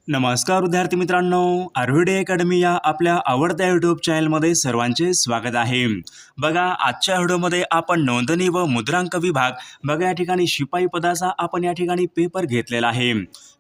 नमस्कार विद्यार्थी मित्रांनो, आर्विडे अकॅडमी या आपल्या आवडत्या यूट्यूब चॅनलमध्ये सर्वांचे स्वागत आहे। बघा, आजच्या व्हिडिओमध्ये आपण नोंदणी व मुद्रांक विभाग बघा या ठिकाणी शिपाई पदाचा आपण या ठिकाणी पेपर घेतलेला आहे।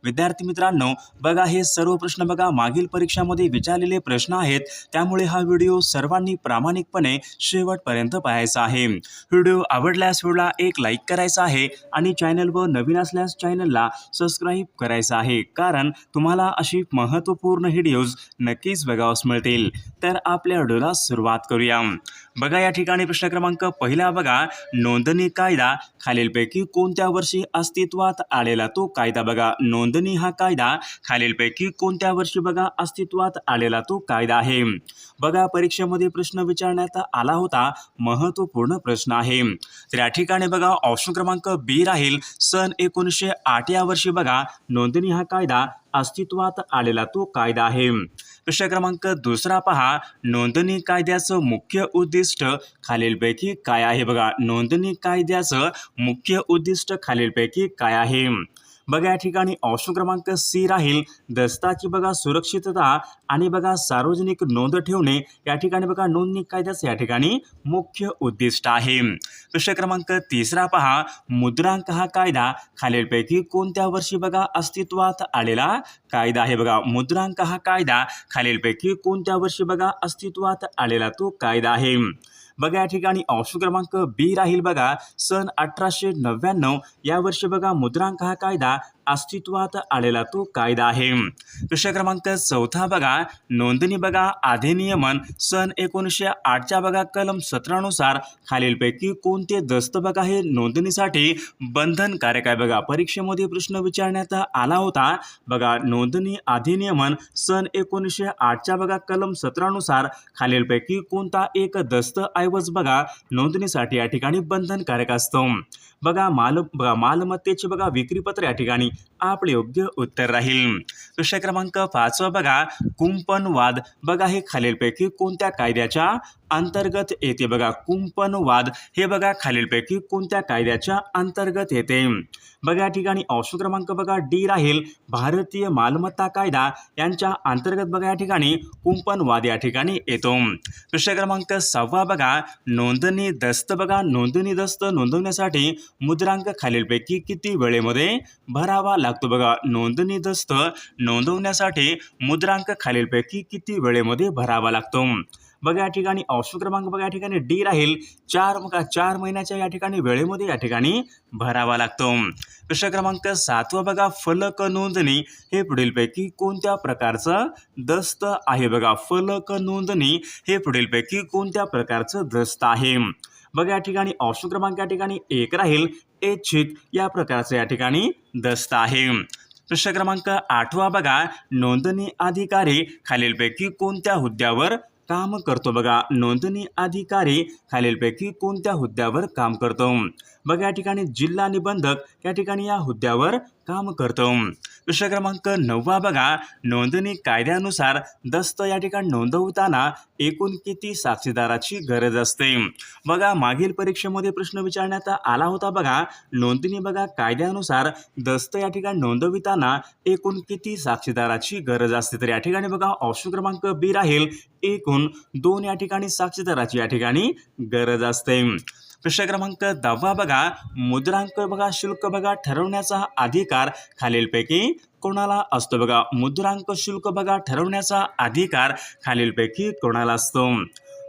विद्यार्थी मित्रांनो, बघा हे सर्व प्रश्न बघा मागील परीक्षामध्ये विचारलेले प्रश्न आहेत, त्यामुळे हा व्हिडिओ सर्वांनी प्रामाणिकपणे शेवटपर्यंत पाहायचा आहे। व्हिडिओ आवडल्यास व्हिडिओला एक लाईक करायचा आहे आणि चॅनलवर नवीन असल्यास चॅनलला सबस्क्राईब करायचं आहे, कारण तुम्हाला अशी महत्त्वपूर्ण व्हिडिओज नक्कीच बघावयास मिळतील। तर आपल्या व्हिडिओला सुरुवात करूया। बघा या ठिकाणी प्रश्न क्रमांक पहिला बघा, नोंदणी कायदा खालीलपैकी कोणत्या वर्षी अस्तित्वात आलेला तो कायदा बघा, नोंदणी हा कायदा खालीलपैकी कोणत्या वर्षी बघा अस्तित्वात आलेला तो कायदा आहे। बघा परीक्षेमध्ये प्रश्न विचारण्यात आला होता, महत्त्वपूर्ण प्रश्न आहे। तर या ठिकाणी बघा ऑप्शन क्रमांक बी राहील, सन 1908 या वर्षी बघा नोंदणी हा कायदा अस्तित्वात आलेला तो कायदा आहे। प्रश्न क्रमांक दुसरा पहा, नोंदणी कायद्याचं मुख्य उद्दिष्ट खालीलपैकी काय आहे बघा, नोंदणी कायद्याचं मुख्य उद्दिष्ट खालीलपैकी काय आहे। बघा या ठिकाणी ऑप्शन क्रमांक सी राहील, दस्ताची बघा सुरक्षितता आणि बघा सार्वजनिक नोंद ठेवणे या ठिकाणी बघा नोंदणी कायद्याचे या ठिकाणी मुख्य उद्दिष्ट आहे। प्रश्न क्रमांक तिसरा पहा, मुद्रांक हा कायदा खालीलपैकी कोणत्या वर्षी बघा अस्तित्वात आलेला कायदा आहे बघा, मुद्रांक हा कायदा खालीलपैकी कोणत्या वर्षी बघा अस्तित्वात आलेला तो कायदा आहे। बघा या ठिकाणी ऑप्शन क्रमांक बी राहील, बघा सन 1899 या वर्षी बघा मुद्रांक हा कायदा अस्तित्वात आलेला तो कायदा आहे। प्रश्न क्रमांक चौथा बघा, नोंदणी बघा अधिनियमन सन 1908 बघा कलम 17 नुसार खालीलपैकी कोणते दस्त बघा हे नोंदणीसाठी बंधनकारक आहे बघा, परीक्षेमध्ये प्रश्न विचारण्यात आला होता। बघा नोंदणी अधिनियमन सन 1908 बघा कलम 17 नुसार खालीलपैकी कोणता एक दस्त ऐवज बघा नोंदणीसाठी या ठिकाणी बंधनकारक असतो। बघा मालमत्तेचे बघा विक्रीपत्र या ठिकाणी आपले योग्य उत्तर राहील। प्रश्न क्रमांक 5 बघा, कुंपण वाद बघा हे खालीलपैकी कोणत्या कायद्याच्या अंतर्गत येते बघा, कुंपण वाद हे बघा खालीलपैकी कोणत्या कायद्याच्या अंतर्गत येते। बघा या ठिकाणी ऑप्शन क्रमांक बघा डी राहील, भारतीय मालमत्ता कायदा यांच्या अंतर्गत बघा या ठिकाणी कुंपण वाद या ठिकाणी येतो। प्रश्न क्रमांक 6 बघा, नोंदणी दस्त बघा नोंदणी दस्त नोंदवण्यासाठी मुद्रांक खालीलपैकी किती वेळेमध्ये भरावा लागतो बघा, नोंदणी दस्त नोंदवण्यासाठी मुद्रांक खालीलपैकी किती वेळेमध्ये भरावा लागतो। बघा या ठिकाणी ऑप्शन क्रमांक बघा या ठिकाणी डी राहील, 4 महिन्याच्या या ठिकाणी वेळेमध्ये या ठिकाणी भरावा लागतो। प्रश्न क्रमांक 7 बघा, फलक नोंदणी हे पुढीलपैकी कोणत्या प्रकारचं दस्त आहे बघा, फलक नोंदणी हे पुढीलपैकी कोणत्या प्रकारचं दस्त आहे। बघा या ठिकाणी ऑप्शन क्रमांक या ठिकाणी 1 राहील, ऐच्छिक या प्रकारचं या ठिकाणी दस्त आहे। प्रश्न क्रमांक 8 बघा, नोंदणी अधिकारी खालीलपैकी कोणत्या हुद्द्यावर काम करतो बघा, नोंदणी अधिकारी खालीलपैकी कोणत्या हुद्द्यावर काम करतो। बघा या ठिकाणी जिल्हा निबंधक या ठिकाणी या हुद्द्यावर काम करतो। प्रश्न क्रमांक 9 बघा, नोंदणी कायद्यानुसार दस्त या ठिकाणी नोंदवताना एकूण किती साक्षीदाराची गरज असते। बघा मागील परीक्षेमध्ये प्रश्न विचारण्यात आला होता, बघा नोंदणी बघा कायद्यानुसार दस्त या ठिकाणी नोंदविताना एकूण किती साक्षीदाराची गरज असते। तर या ठिकाणी बघा ऑप्शन क्रमांक बी राहील, एकूण 2 या ठिकाणी साक्षीदाराची या ठिकाणी गरज असते। प्रश्न क्रमांक 10 बघा, मुद्रांक बघा शुल्क बघा ठरवण्याचा अधिकार खालीलपैकी कोणाला असतो बघा, मुद्रांक शुल्क बघा ठरवण्याचा अधिकार खालीलपैकी कोणाला असतो।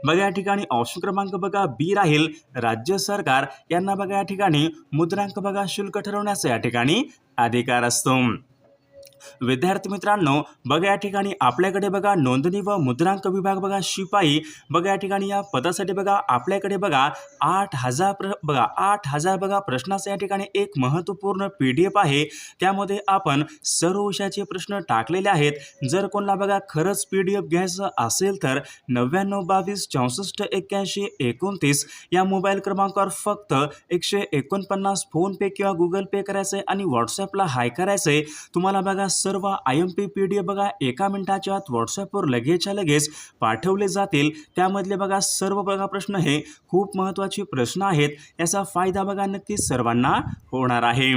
बघा या ठिकाणी ऑप्शन क्रमांक बघा बी राहील, राज्य सरकार यांना बघा या ठिकाणी मुद्रांक बघा शुल्क ठरवण्याचा या ठिकाणी अधिकार असतो। विद्यार्थी मित्रांनो, बघा या ठिकाणी आपल्याकडे बघा नोंदणी व मुद्रांक विभाग बघा शिपाई बघा या ठिकाणी या पदासाठी बघा आपल्याकडे बघा 8,000 बघा प्रश्नाचा या ठिकाणी एक महत्त्वपूर्ण PDF आहे, त्यामध्ये आपण सर्व विषयाचे प्रश्न टाकलेले आहेत। जर कोणाला बघा खरंच PDF घ्यायचं असेल तर 9922 64 81 29 या मोबाईल क्रमांकावर फक्त 149 फोन पे किंवा गुगल पे करायचं आहे आणि व्हॉट्सॲपला हाय करायचं आहे। तुम्हाला बघा सर्व IMP PDF बघा एका मिनिटाच्या आत व्हॉट्सॲपवर लगेचच्या लगेच पाठवले जातील। त्यामधले बघा सर्व बघा प्रश्न हे खूप महत्त्वाचे प्रश्न आहेत। याचा फायदा बघा नक्कीच सर्वांना होणार आहे।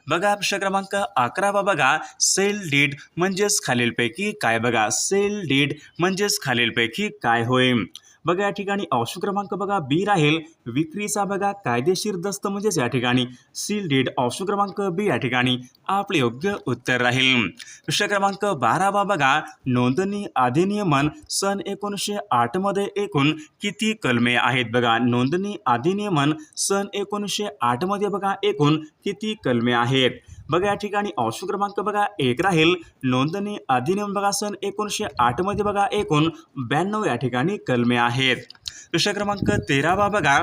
बघा प्रश्न क्रमांक 11 बघा, सेल डीड म्हणजेच खालीलपैकी काय? बघा सेल डीड म्हणजेच खालीलपैकी काय होय? बघा या ठिकाणी ऑप्शन क्रमांक बघा बी राहील विक्रीचा बघा कायदेशीर दस्त म्हणजेच या ठिकाणी सील डीड। ऑप्शन क्रमांक बी या ठिकाणी आपले योग्य उत्तर राहील। प्रश्न क्रमांक 12 बघा, नोंदणी अधिनियमन सन 1908 मध्ये एकूण किती कलमे आहेत? बघा नोंदणी अधिनियमन सन 1908 मध्ये बघा एकूण किती कलमे आहेत? बघा या ठिकाणी ऑप्शन क्रमांक बघा 1 राहील नोंदणी अधिनियम बघा सन 1908 मध्ये बघा एकूण 92 या ठिकाणी कलमे आहेत। प्रश्न क्रमांक 13 बघा,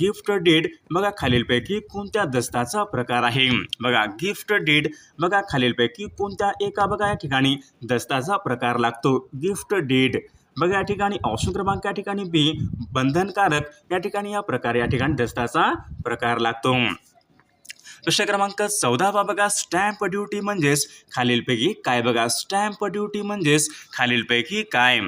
गिफ्ट डीड बघा खालीलपैकी कोणत्या दस्ताचा प्रकार आहे? बघा गिफ्ट डीड बघा खालीलपैकी कोणत्या एका बघा या ठिकाणी दस्ताचा प्रकार लागतो? गिफ्ट डीड बघा या ठिकाणी ऑप्शन क्रमांक या ठिकाणी बी बंधनकारक या ठिकाणी या प्रकारे या ठिकाणी दस्ताचा प्रकार लागतो। प्रश्न क्रमांक 14 बघा, स्टॅम्प ड्युटी म्हणजेच खालीलपैकी काय? बघा स्टॅम्प ड्युटी म्हणजेच खालीलपैकी काय?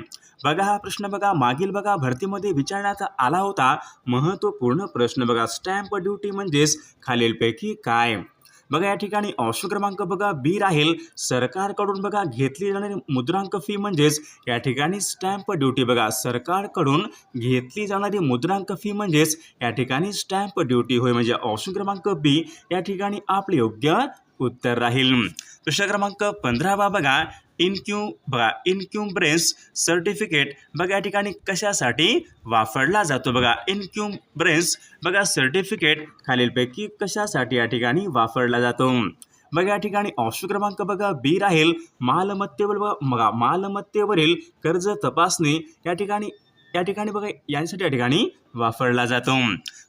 बघा हा प्रश्न बघा मागील बघा भरतीमध्ये विचारण्यात आला होता। महत्त्वपूर्ण प्रश्न बघा स्टॅम्प ड्युटी म्हणजेच खालीलपैकी काय? बघा या ठिकाणी ऑप्शन क्रमांक बघा बी राहील सरकारकडून बघा घेतली जाणारी मुद्रांक फी म्हणजेच या ठिकाणी स्टॅम्प ड्युटी। बघा सरकारकडून घेतली जाणारी मुद्रांक फी म्हणजेच या ठिकाणी स्टॅम्प ड्युटी होय। म्हणजे ऑप्शन क्रमांक बी या ठिकाणी आपले योग्य उत्तर राहील। प्रश्न क्रमांक 15 बघा, इन्क्युम्ब्रेन्स सर्टिफिकेट बघा या ठिकाणी कशासाठी वापरला जातो? बघा इन्क्युम्ब्रेन्स बघा सर्टिफिकेट खालीलपैकी कशासाठी या ठिकाणी वापरला जातो? बघा या ठिकाणी ऑप्शन क्रमांक बघा बी राहील मालमत्तेवरील कर्ज तपासणी या ठिकाणी बघा यासाठी या ठिकाणी वापरला जातो।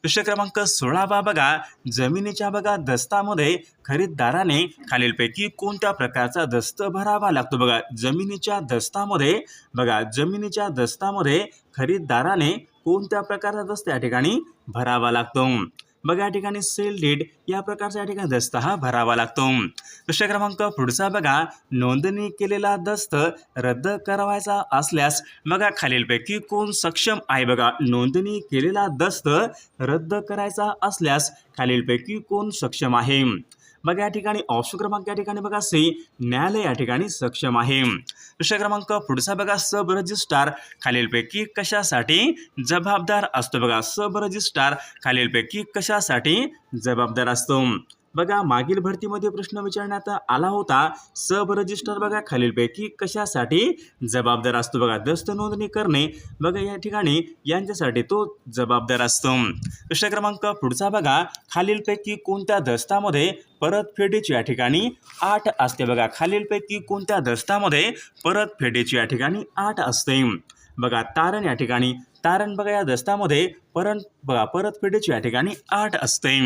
प्रश्न क्रमांक 16 बघा, जमिनीच्या बघा दस्तामध्ये खरीददाराने खालीलपैकी कोणत्या प्रकारचा दस्त भरावा लागतो? बघा जमिनीच्या दस्तामध्ये खरीददाराने कोणत्या प्रकारचा दस्त या ठिकाणी भरावा लागतो? बघा या ठिकाणी सेल डीड या प्रकारचा या ठिकाणी दस्त हा भरावा लागतो। प्रश्न क्रमांक पुढचा बघा, नोंदणी केलेला दस्त रद्द करावायचा असल्यास बघा खालीलपैकी कोण सक्षम आहे? बघा नोंदणी केलेला दस्त रद्द करायचा असल्यास खालीलपैकी कोण सक्षम आहे? बघा या ठिकाणी ऑप्शन क्रमांक या ठिकाणी बघा सी न्यायालय या ठिकाणी सक्षम आहे। प्रश्न क्रमांक पुढचा बघा, सब रजिस्ट्रार खालीलपैकी कशासाठी जबाबदार असतो? बघा सब रजिस्ट्रार खालीलपैकी कशासाठी जबाबदार असतो? बघा मागील भरतीमध्ये प्रश्न विचारण्यात आला होता। सब रजिस्ट्रार बघा खालीलपैकी कशासाठी जबाबदार असतो? बघा दस्त नोंदणी करणे बघा या ठिकाणी यांच्यासाठी तो जबाबदार असतो। प्रश्न क्रमांक पुढचा बघा, खालीलपैकी कोणत्या दस्तामध्ये परतफेडीची या ठिकाणी अट असते? बघा खालीलपैकी कोणत्या दस्तामध्ये परतफेडीची या ठिकाणी अट असते? बघा तारण या ठिकाणी तारण बघा या दस्तामध्ये परतफेडीची या ठिकाणी अट असते।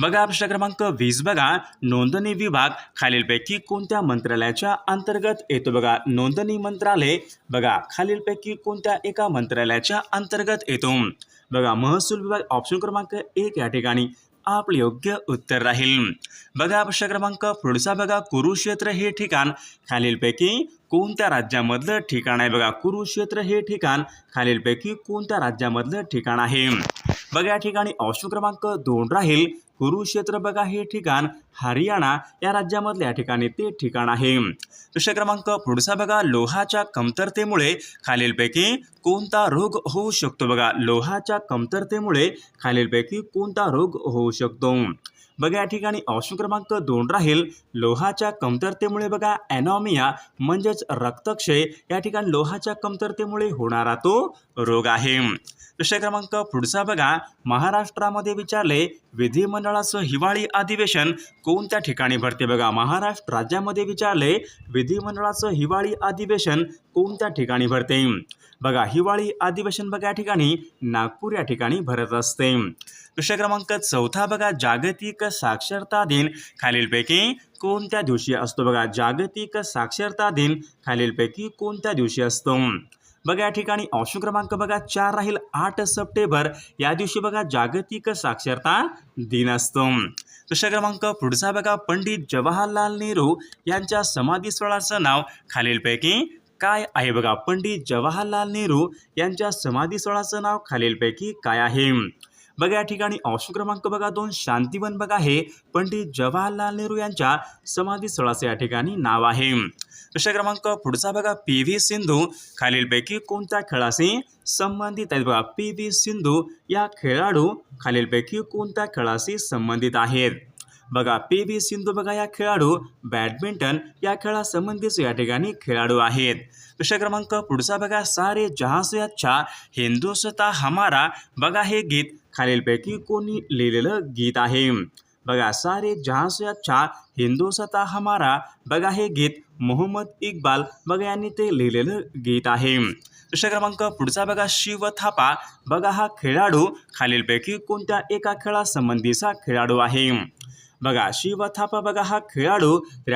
बघा प्रश्न क्रमांक 20 बघा, नोंदणी विभाग खालीलपैकी कोणत्या मंत्रालयाच्या अंतर्गत येतो? बघा नोंदणी मंत्रालय बघा खालीलपैकी कोणत्या एका मंत्रालयाच्या अंतर्गत येतो? बघा महसूल विभाग। ऑप्शन क्रमांक 1 या ठिकाणी आपले योग्य उत्तर राहील। बघा प्रश्न क्रमांक पुढचा बघा, कुरुक्षेत्र हे ठिकाण खालीलपैकी कोणत्या राज्यामधलं ठिकाण आहे? बघा कुरुक्षेत्र हे ठिकाण खालीलपैकी कोणत्या राज्यामधलं ठिकाण आहे? बघा या ठिकाणी ऑप्शन क्रमांक 2 राहील कुरुक्षेत्र बघा हे ठिकाण हरियाणा या राज्यामधले या ठिकाणी ते ठिकाण आहे। प्रश्न क्रमांक पुढचा बघा, लोहाच्या कमतरतेमुळे खालीलपैकी कोणता रोग होऊ शकतो? बघा लोहाच्या कमतरतेमुळे खालीलपैकी कोणता रोग होऊ शकतो? बघा या ठिकाणी ऑप्शन क्रमांक 2 राहील लोहाच्या कमतरतेमुळे बघा ॲनॉमिया म्हणजेच रक्तक्षय या ठिकाणी लोहाच्या कमतरतेमुळे होणारा तो रोग आहे। प्रश्न क्रमांक पुढचा बघा, महाराष्ट्रामध्ये विचारले विधिमंडळाचं हिवाळी अधिवेशन कोणत्या ठिकाणी भरते? बघा महाराष्ट्र राज्यामध्ये विचारले विधिमंडळाचं हिवाळी अधिवेशन कोणत्या ठिकाणी भरते? बघा हिवाळी अधिवेशन बघा या ठिकाणी नागपूर या ठिकाणी भरत असते। प्रश्न क्रमांक 4 बघा, जागतिक साक्षरता दिन खालीलपैकी कोणत्या दिवशी असतो? बघा जागतिक साक्षरता दिन खालीलपैकी कोणत्या दिवशी असतो? बघा या ठिकाणी ऑप्शन क्रमांक बघा 4 राहील 8 सप्टेंबर या दिवशी बघा जागतिक साक्षरता दिन असतो। दुसरा क्रमांक पुढचा बघा, पंडित जवाहरलाल नेहरू यांच्या समाधीस्थळाचं नाव खालीलपैकी काय आहे? बघा, पंडित जवाहरलाल नेहरू यांच्या समाधीस्थळाचं नाव खालीलपैकी काय आहे? बघा या ठिकाणी ऑप्शन क्रमांक बघा 2 शांतिवन बघा हे पंडित जवाहरलाल नेहरू यांच्या समाधीस्थळाचे या ठिकाणी नाव आहे. दुसरा क्रमांक पुढचा बघा, पी.व्ही. सिंधू खालीलपैकी कोणत्या खेळाशी संबंधित आहेत? बघा, पी.व्ही. सिंधू या खेळाडू खालीलपैकी कोणत्या खेळाशी संबंधित आहेत? बघा, पी.व्ही. सिंधू बघा या खेळाडू बॅडमिंटन या खेळासंबंधीचे या ठिकाणी खेळाडू आहेत. दुसरा क्रमांक पुढचा बघा, सारे जहां से अच्छा हिंदुस्तान हमारा बघा हे गीत खालीलपैकी कोणी लिहिलेलं गीत आहे? बघा, सारे जहां से अच्छा हिंदुस्तान हमारा बघा हे गीत मोहम्मद इक्बाल बघा यांनी ते लिहिलेलं गीत आहे. दुसरा क्रमांक पुढचा बघा, शिव थापा बघा हा खेळाडू खालीलपैकी कोणत्या एका खेळासंबंधीचा खेळाडू आहे? बघा, शिव थापा बघा हा खेळाडू तर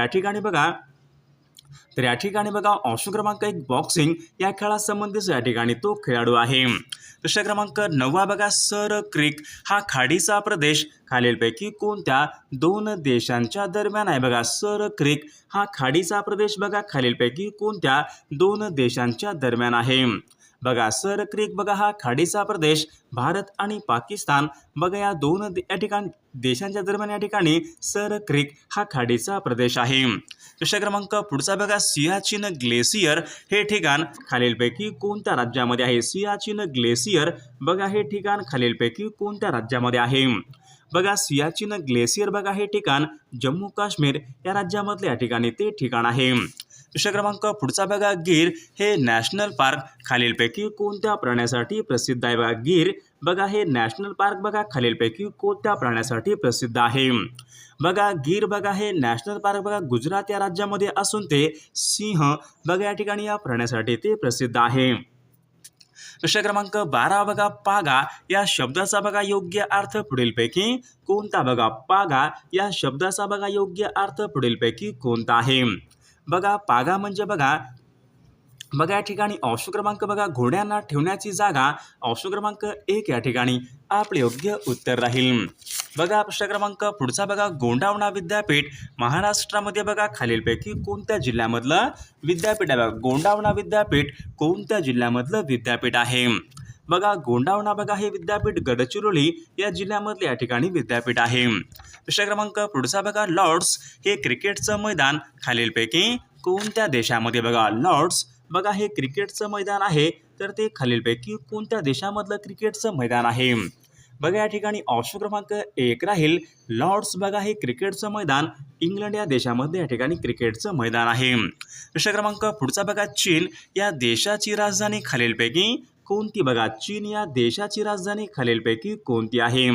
या ठिकाणी बघा ऑप्शन क्रमांक 1 बॉक्सिंग या खेळासंबंधीचा या ठिकाणी तो खेळाडू आहे. दुसरा क्रमांक 9 बघा, सर क्रिक हा खाडीचा प्रदेश खालीलपैकी कोणत्या 2 देशांच्या दरम्यान आहे? बघा, सर क्रिक हा खाडीचा प्रदेश बघा खालीलपैकी कोणत्या 2 देशांच्या दरम्यान आहे? बघा, सर क्रिक बघा हा खाडीचा प्रदेश भारत आणि पाकिस्तान बघा या 2 या ठिकाणी देशांच्या दरम्यान या ठिकाणी सर क्रिक हा खाडीचा प्रदेश आहे. दुसरा क्रमांक पुढचा बघा, सियाचीन ग्लेशियर हे ठिकाण खालीलपैकी कोणत्या राज्यामध्ये आहे? सियाचीन ग्लेशियर बघा हे ठिकाण खालीलपैकी कोणत्या राज्यामध्ये आहे? बघा, सियाचीन ग्लेशियर बघा हे ठिकाण जम्मू काश्मीर या राज्यामधले या ठिकाणी ते ठिकाण आहे. दुसरा क्रमांक पुढचा बघा, गीर हे नॅशनल पार्क खालीलपैकी कोणत्या प्राण्यासाठी प्रसिद्ध आहे? बघा, गीर बघा हे नॅशनल पार्क बघा खालीलपैकी कोणत्या प्राण्यासाठी प्रसिद्ध आहे? बघा, गीर बघा हे नॅशनल पार्क बघा गुजरात या राज्यामध्ये असून ते सिंह बघा या ठिकाणी या प्राण्यासाठी ते प्रसिद्ध आहे. दुसरा क्रमांक 12 बघा, पागा या शब्दाचा बघा योग्य अर्थ पुढीलपैकी कोणता? बघा, पागा या शब्दाचा बघा योग्य अर्थ पुढीलपैकी कोणता आहे? बघा, पागा म्हणजे बघा या ठिकाणी ऑप्शन क्रमांक बघा घोड्यांना ठेवण्याची जागा ऑप्शन क्रमांक 1 या ठिकाणी आपले योग्य उत्तर राहील. बघा, प्रश्न क्रमांक पुढचा बघा, गोंडावणा विद्यापीठ महाराष्ट्रामध्ये बघा खालीलपैकी कोणत्या जिल्ह्यामधलं विद्यापीठ आहे? बघा, गोंडावणा विद्यापीठ कोणत्या जिल्ह्यामधलं विद्यापीठ आहे? बघा, गोंडावणा बघा हे विद्यापीठ गडचिरोली या जिल्ह्यामधले या ठिकाणी विद्यापीठ आहे. दुसरा क्रमांक पुढचा बघा, लॉर्ड्स हे क्रिकेटचं मैदान खालीलपैकी कोणत्या देशामध्ये? बघा, लॉर्ड्स बघा हे क्रिकेटचं मैदान आहे तर ते खालीलपैकी कोणत्या देशामधलं क्रिकेटचं मैदान आहे? बघा, या ठिकाणी ऑप्शन क्रमांक 1 राहील लॉर्ड्स बघा हे क्रिकेटचं मैदान इंग्लंड या देशामध्ये या ठिकाणी क्रिकेटचं मैदान आहे. दुसरा क्रमांक पुढचा बघा, चीन या देशाची राजधानी खालीलपैकी कोणती? बघा, चीन या देशाची राजधानी खालीलपैकी कोणती आहे?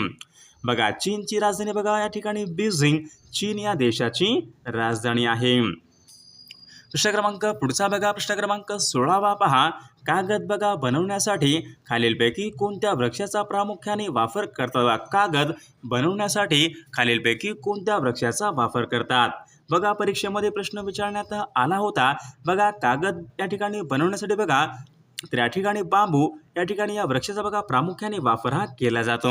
बघा, चीनची राजधानी बघा या ठिकाणी बीजिंग चीन या देशाची राजधानी आहे. दुसरा क्रमांक पुढचा बघा, प्रश्न क्रमांक 16 पहा, कागद बघा बनवण्यासाठी खालीलपैकी कोणत्या वृक्षाचा प्रामुख्याने वापर करतात? कागद बनवण्यासाठी खालीलपैकी कोणत्या वृक्षाचा वापर करतात? बघा, परीक्षेमध्ये प्रश्न विचारण्यात आला होता. बघा, कागद या ठिकाणी बनवण्यासाठी बघा तर या ठिकाणी बांबू या ठिकाणी या वृक्षाचा बघा प्रामुख्याने वापर हा केला जातो.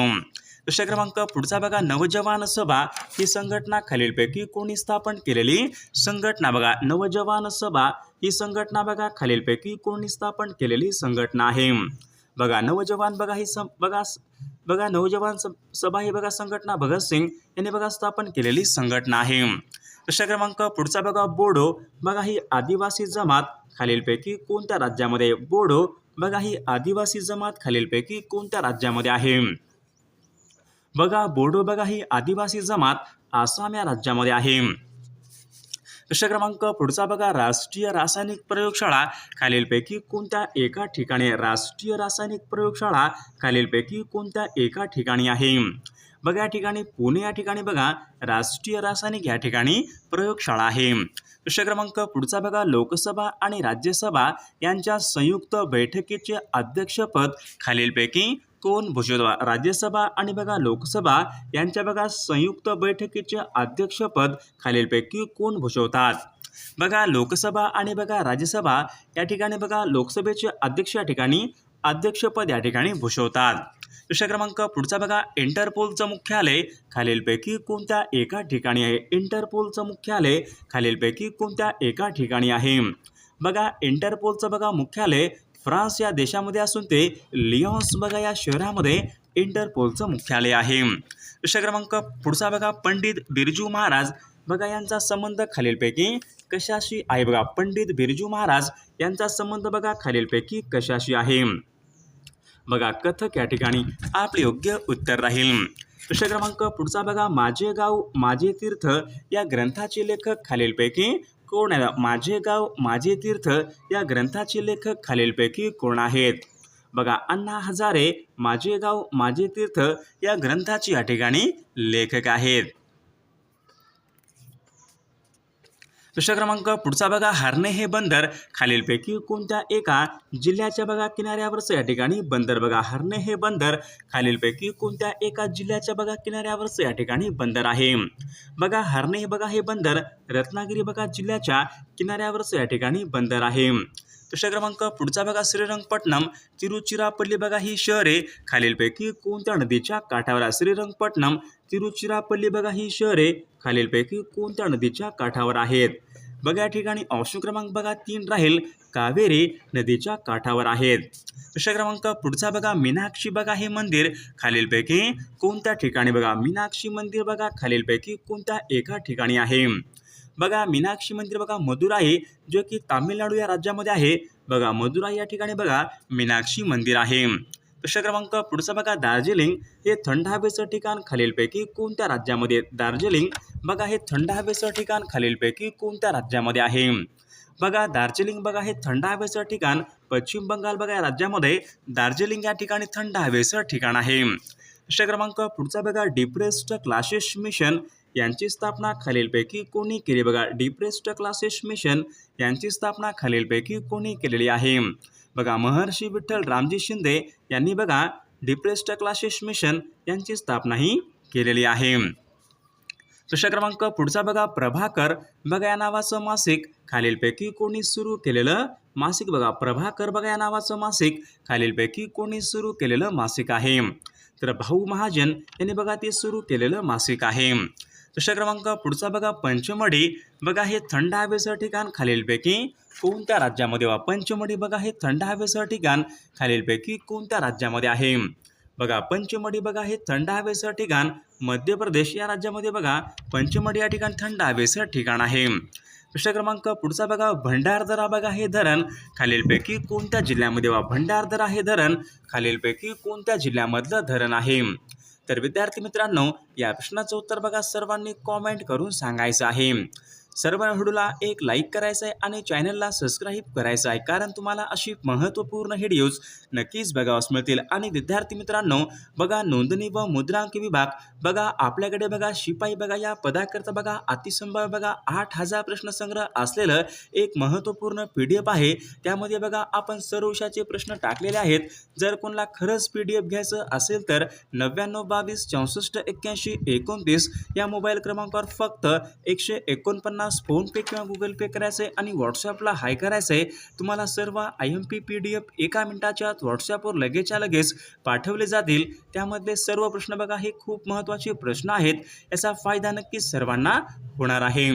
दुसरा क्रमांक पुढचा बघा, नवजवान सभा ही संघटना खालीलपैकी कोणी स्थापन केलेली संघटना? बघा, नवजवान सभा ही संघटना बघा खालीलपैकी कोणी स्थापन केलेली संघटना आहे? बघा, नवजवान बघा ही नवजवान सभा ही बघा संघटना भगतसिंग यांनी बघा स्थापन केलेली संघटना आहे. दुसरा क्रमांक पुढचा बघा, बोडो बघा ही आदिवासी जमात खालीलपैकी कोणत्या राज्यामध्ये? बोडो बघा ही आदिवासी जमात खालीलपैकी कोणत्या राज्यामध्ये आहे? बघा, बोडो बघा ही आदिवासी जमात आसाम या राज्यामध्ये आहे. दुसरा क्रमांक पुढचा बघा, राष्ट्रीय रासायनिक प्रयोगशाळा खालीलपैकी कोणत्या एका ठिकाणी? राष्ट्रीय रासायनिक प्रयोगशाळा खालीलपैकी कोणत्या एका ठिकाणी आहे? बघा, या ठिकाणी पुणे या ठिकाणी बघा राष्ट्रीय रासायनिक या ठिकाणी प्रयोगशाळा आहे. दुसरा क्रमांक पुढचा बघा, लोकसभा आणि राज्यसभा यांच्या संयुक्त बैठकीचे अध्यक्षपद खालीलपैकी कोण भूषवतो? राज्यसभा आणि बघा लोकसभा यांच्या बघा संयुक्त बैठकीचे अध्यक्षपद खालीलपैकी कोण भूषवतात? बघा, लोकसभा आणि बघा राज्यसभा या ठिकाणी बघा लोकसभेचे अध्यक्ष या ठिकाणी अध्यक्षपद या ठिकाणी भूषवतात. प्रश्न क्रमांक पुढचा बघा, इंटरपोलचं मुख्यालय खालीलपैकी कोणत्या एका ठिकाणी आहे? इंटरपोलचं मुख्यालय खालीलपैकी कोणत्या एका ठिकाणी आहे? बघा, इंटरपोलचं बघा मुख्यालय फ्रान्स या देशामध्ये असून ते लिऑन्स बघा या शहरामध्ये इंटरपोलचं मुख्यालय आहे. प्रश्न क्रमांक पुढचा बघा, पंडित बिरजू महाराज बघा यांचा संबंध खालीलपैकी कशाशी आहे? बघा, पंडित बिरजू महाराज यांचा संबंध बघा खालीलपैकी कशाशी आहे? बघा, कथक या ठिकाणी आपले योग्य उत्तर राहील. प्रश्न क्रमांक पुढचा बघा, माझे गाव माझे तीर्थ या ग्रंथाचे लेखक खालीलपैकी कोण आहे? माझे गाव माझे तीर्थ या ग्रंथाचे लेखक खालीलपैकी कोण आहेत? बघा, अण्णा हजारे माझे गाव माझे तीर्थ या ग्रंथाचे या ठिकाणी लेखक आहेत. प्रश्न क्रमांक पुढचा बघा, हर्णे हे बंदर खालीलपैकी कोणत्या एका जिल्ह्याच्या बघा किनाऱ्यावरचं या ठिकाणी बंदर? बघा, हर्णे हे बंदर खालीलपैकी कोणत्या एका जिल्ह्याच्या बघा किनाऱ्यावरचं या ठिकाणी बंदर आहे? बघा, हर्णे हे बघा हे बंदर रत्नागिरी बघा जिल्ह्याच्या किनाऱ्यावरचं या ठिकाणी बंदर आहे. प्रश्न क्रमांक पुढचा बघा, श्रीरंगपट्टणम तिरुचिरापल्ली बघा ही शहरे खालीलपैकी कोणत्या नदीच्या काठावर आहे? श्रीरंगपट्टणम तिरुचिरापल्ली बघा ही शहरे खालीलपैकी कोणत्या नदीच्या काठावर आहेत? बघा, या ठिकाणी ऑप्शन क्रमांक बघा 3 राहील, कावेरी नदीच्या काठावर आहेत. प्रश्न क्रमांक पुढचा बघा, मीनाक्षी बघा हे मंदिर खालीलपैकी कोणत्या ठिकाणी? बघा, मीनाक्षी मंदिर बघा खालीलपैकी कोणत्या एका ठिकाणी आहे? बघा, मीनाक्षी मंदिर बघा मदुराई जो की तामिळनाडू या राज्यामध्ये आहे. बघा, मदुराई या ठिकाणी बघा मीनाक्षी मंदिर आहे. प्रश्न क्रमांक पुढचा बघा, दार्जिलिंग हे थंड हवेचं ठिकाण खालीलपैकी कोणत्या राज्यामध्ये? दार्जिलिंग बघा हे थंड हवेचं ठिकाण खालीलपैकी कोणत्या राज्यामध्ये आहे? बघा, दार्जिलिंग बघा हे थंड हवेचं ठिकाण पश्चिम बंगाल बघा या राज्यामध्ये दार्जिलिंग या ठिकाणी थंड हवेचं ठिकाण आहे. प्रश्न क्रमांक पुढचा बघा, डिप्रेस्ड क्लासेस मिशन यांची स्थापना खालीलपैकी कोणी केली? बघा, डिप्रेस्ड क्लासेस मिशन यांची स्थापना खालीलपैकी कोणी केलेली आहे? बघा, महर्षी विठ्ठल रामजी शिंदे यांनी बघा डिप्रेस्ड क्लासेस मिशन यांची स्थापना ही केलेली आहे. प्रश्न क्रमांक पुढचा बघा, प्रभाकर बघा या नावाचं मासिक खालीलपैकी कोणी सुरू केलेलं मासिक? बघा, प्रभाकर बघा या नावाचं मासिक खालीलपैकी कोणी सुरू केलेलं मासिक आहे? तर भाऊ महाजन यांनी बघा ते सुरू केलेलं मासिक आहे. प्रश्न क्रमांक पुढचा बघा, पंचमढी बघा हे थंड हवेचं ठिकाण खालीलपैकी कोणत्या राज्यामध्ये? पंचमढी बघा हे थंड हवेचं ठिकाण खालीलपैकी कोणत्या राज्यामध्ये आहे? बघा, पंचमढी बघा हे थंड हवेचं ठिकाण मध्य प्रदेश या राज्यामध्ये बघा पंचमढी या ठिकाण थंड हवेचं ठिकाण आहे. प्रश्न क्रमांक पुढचा बघा, भंडारदरा बघा हे धरण खालीलपैकी कोणत्या जिल्ह्यामध्ये? भंडारदरा हे धरण खालीलपैकी कोणत्या जिल्ह्यामधलं धरण आहे? तर विद्यार्थी मित्रांनो, या प्रश्नाचं उत्तर बघा सर्वांनी कॉमेंट करून सांगायचं आहे. सर्व व्हिडिओला एक लाईक करायचं आहे आणि चॅनलला सबस्क्राईब करायचं आहे, कारण तुम्हाला अशी महत्त्वपूर्ण व्हिडिओज नक्कीच बघावयास मिळतील. आणि विद्यार्थी मित्रांनो बघा, नोंदणी व मुद्रांक विभाग बघा आपल्याकडे बघा शिपाई बघा या पदाकरता बघा अतिसंभाव्य बघा 8000 प्रश्नसंग्रह असलेलं एक महत्त्वपूर्ण PDF आहे. त्यामध्ये बघा आपण सर्व विषयाचे प्रश्न टाकलेले आहेत. जर कोणाला खरंच PDF घ्यायचं असेल तर 9922 64 81 29 या मोबाईल क्रमांकावर फक्त 149 फोनपे किंवा गुगल पे करायचे आणि व्हॉट्सअपला हाय करायचे. तुम्हाला सर्व IMP PDF एका मिनिटाच्या आत व्हॉट्सअपवर लगेचच्या लगेच पाठवले जातील. त्यामधले सर्व प्रश्न बघा हे खूप महत्त्वाचे प्रश्न आहेत. याचा फायदा नक्कीच सर्वांना होणार आहे.